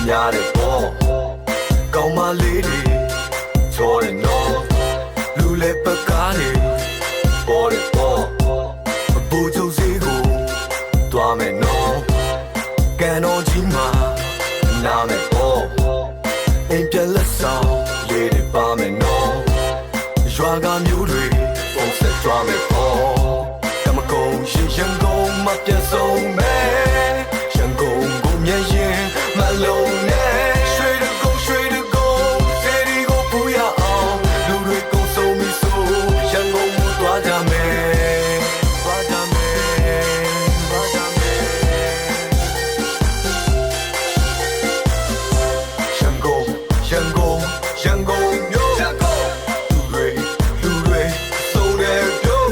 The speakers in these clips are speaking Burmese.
များတယ်ပေါ့ကောင်းမလေးတွေချောတယ်နော်လူလဲပကားတွေပေါ်တယ်ပေါ့ဘူကျုပ်စီကိုတွားမယ်နော်ကန်တော်ကြီးမှာနားမယ်ပေါ့အိမ်ပြန်လက်ဆောင်လေးတွေပါမယ်နော်ရွာကမျိုးတွေပုံစံကြွားမယ်ပေါ့ကမကုန်းရှင်ရန်ကုန်မှာပြန်ဆုံးမယ်ရန်ကုန်ကိုမြင်ရင်မလုံးနဲ့ရွှေတကုန်းစေဒီကိုပူရအောင်လူတွေကုန်ဆုံးပြီဆိုရန်ကုန်ကိုသွားကြမယ်ရန်ကုန်မြို့လူတွေဆိုတယ်ပြော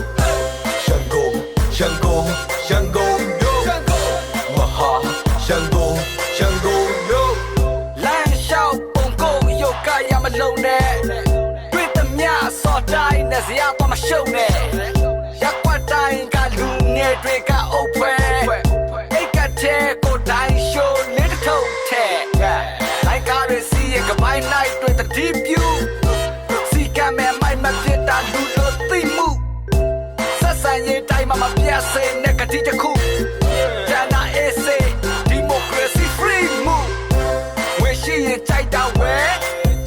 ရန်ကုန်မြို့မဟာရန်ကုန်မြို့လမ်းလျှောက်ပုံကုန်ရုပ်ကရမလုံးနဲ့တွေ့သမျှစော်တိုင်းနဲ့ဇရာတော့မရှုံနဲ့ရက်ွက်တိုင်းကလူငယ်တွေကအုပ်ဖွဲအိတ်ကတဲ့ကိုတိုင်းရှိုးလက်ထုတ်ထဲလိုက်ကားရစီရဲ့ကပိုင်းလိုက်တွေ့တဲ့ဒီပြူစီကမဲမိုက်မပြတ်တာလူလို့သိမှုဆက်ဆံရေးတိုင်းမှာမပြတ်စေနဲ့ကတိတခုဒါနာအေးစေဒီမိုကရေစီ free move ဝေရှိရင်ကြိုက်တာဝဲ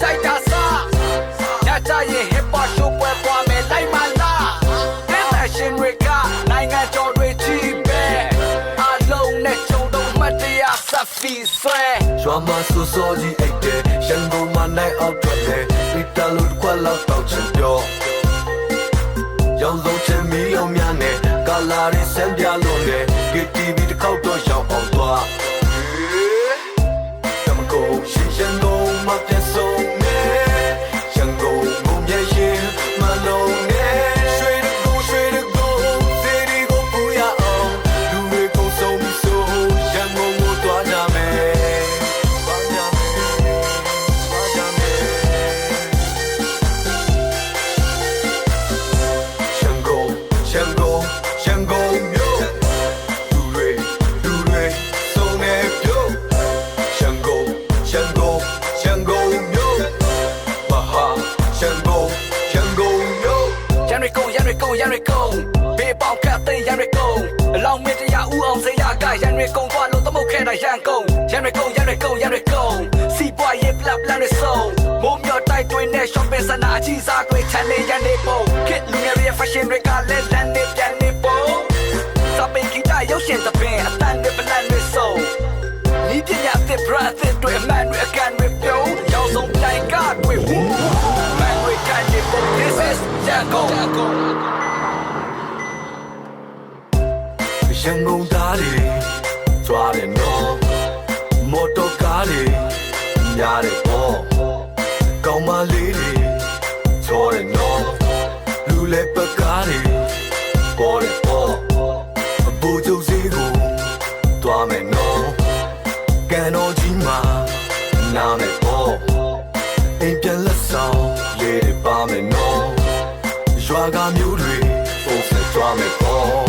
ကြိုက်တာစားညချရင် hip hop show ပွဲသွားမယ်လိုက်မလားတဲ့တဲ့ရှင်တွေကနိုင်ငံတော်တွေကြီးပဲအလုံးနဲ့ကြုံတော့မှတ်တရဆက်ဖီဆွဲရွာမှာစိုးစိုးကြီးအိတ်တယ်ရန်ကုန်မှာနိုင်အောင်ထွက်တယ်ဒီတလူတစ်ခွက်လောက်တော့ချင်ပြောရောင်စုံချင်မီလုံးများနဲ့ကာလာတွေဆန်းပြလို့နဲ့ KTV တစ်ခေါက်တော့ရောက်အောင်သွားကမကုန်ရှင်ရန်ကုန်မှာပြန်ဆုံးမယ်ရန်ကုန်ကိုမြဲရင်မလုံးနဲ့ရွှေတကုန်းစေဒီကိုပူရအောင်လူတွေကုန်ဆုံးပြီဆိုရန်ကုန်ကိုသွားကြမယ်ရန်ကုန်မြို့လူတွေစုံနေပြုတ်ရန်ကုန်မြို့မဟာရန်ကုန်မြို့ရန်တွေကုန်ဘေးပေါက်ကတဲ့ရန်တွေကုန်အလောင်းမတရားဦးအောင်စေရကရန်တွေကုန်သွားလို့သမုတ်ခဲတာရန်ကုန်ရန်တွေကုန်စီပွားရေးပလပ်လန်တွေစုံမိုးမြော်တိုက်တွင်နဲ့ shopping စနာအကြီးစားတွေချန်နေရန်တွေပုံခစ်လူငယ်ရဲ့ fashion တွေကလည်းလန်နေပြန်နေပုံစပင်ဂီတရုပ်ရှင်သပင်အတန်တွေပလန်တွေစုံဒီပညာသစ် brand သစ်တွေအမှန်တွေအကန်တွေပြုံးရောက်ဆုံးတိုင်ကတွေဝူမန်တွေကန်နေပုံ this is ရန်ကုန်ရန်ကုန်သားတွေကြွားတယ်နော်မော်တော်ကားတွေများတယ်ပေါ့ကောင်းမလေးတွေချောတယ်နော်လူလဲပကားတွေပေါ်တယ်ပေါ့ဘူကျုပ်စီကိုတွားမယ်နော်ကန်တော်ကြီးမှာနားမယ်ပေါ့အိမ်ပြန်လက်ဆောင်လေးတွေပါမယ်နော်ရွာကမျိုးတွေပုံစံကြွားမယ်ပေါ့